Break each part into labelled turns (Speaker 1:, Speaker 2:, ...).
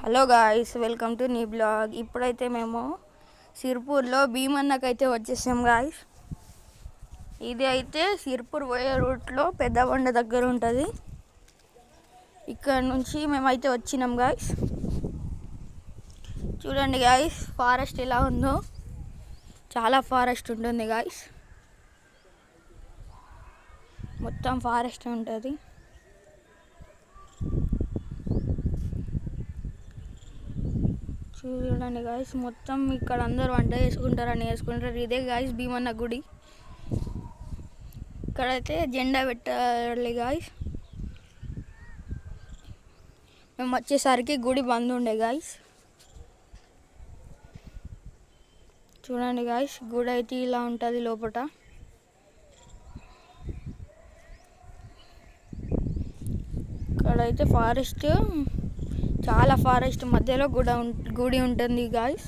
Speaker 1: Hello guys, welcome to నీ blog. ఇప్పుడైతే మేము సిర్పూర్లో భీమన్నకైతే వచ్చేసాం గాయ్స్. ఇది అయితే సిర్పూర్ పోయే రూట్లో పెద్దబండ దగ్గర ఉంటుంది. ఇక్కడ నుంచి మేమైతే వచ్చినాం గాయ్స్. చూడండి గాయ్స్, ఫారెస్ట్ ఎలా ఉందో. చాలా ఫారెస్ట్ ఉంటుంది గాయ్స్, మొత్తం ఫారెస్ట్ ఉంటుంది. చూడండి గాయస్, మొత్తం ఇక్కడ అందరూ వంట చేసుకుంటారు. ఇదే గాయస్ భీమన్న గుడి. ఇక్కడైతే జెండా పెట్టాలి గాయస్. మేము వచ్చేసరికి గుడి బంద్ ఉండే గాయస్. చూడండి గాయస్, గుడి అయితే ఇలా ఉంటుంది లోపల. ఇక్కడైతే ఫారెస్ట్, చాలా ఫారెస్ట్ మధ్యలో గుడి ఉంటుంది గాయస్.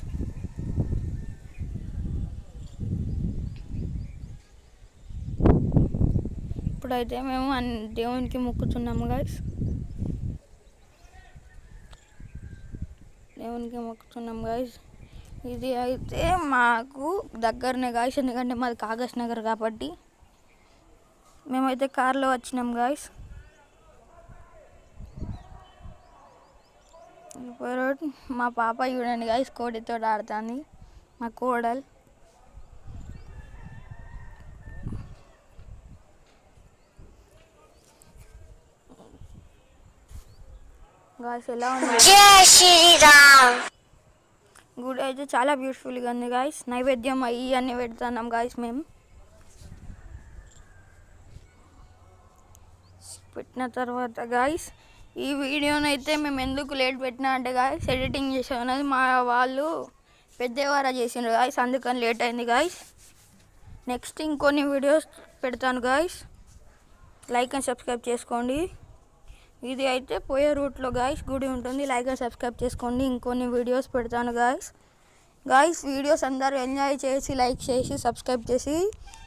Speaker 1: ఇప్పుడైతే మేము దేవునికి మొక్కుతున్నాము గాయస్. ఇది అయితే మాకు దగ్గరనే గాయస్, ఎందుకంటే మాది కాగజ్ నగర్ కాబట్టి మేమైతే కార్లో వచ్చినాం గాయస్. మా పాప చూడండి గాయస్, కోడితో ఆడుతుంది, మా కోడలు. గాయస్ ఎలా ఉంది గుడి అయితే, చాలా బ్యూటిఫుల్గా ఉంది గాయస్. నైవేద్యం అన్నీ పెడుతున్నాం గాయస్. మేము పెట్టిన తర్వాత గాయస్, ఈ వీడియోని అయితే మేము ఎందుకు లేట్ పెట్టినా అంటే గాయస్, ఎడిటింగ్ చేసాను. మా వాళ్ళు పెద్దవారా చేసిండ్రు గాయస్, అందుకని లేట్ అయింది గాయస్. నెక్స్ట్ ఇంకొన్ని వీడియోస్ పెడతాను గాయస్. లైక్ అండ్ సబ్స్క్రైబ్ చేసుకోండి. ఇది అయితే పోయే రూట్లో గాయస్ గుడి ఉంటుంది. లైక్ అండ్ సబ్స్క్రైబ్ చేసుకోండి. ఇంకొన్ని వీడియోస్ పెడతాను గాయస్. వీడియోస్ అందరూ ఎంజాయ్ చేసి, లైక్ చేసి, సబ్స్క్రైబ్ చేసి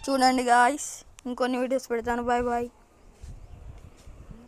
Speaker 1: చూడండి గాయస్. ఇంకొన్ని వీడియోస్ పెడతాను. Bye bye.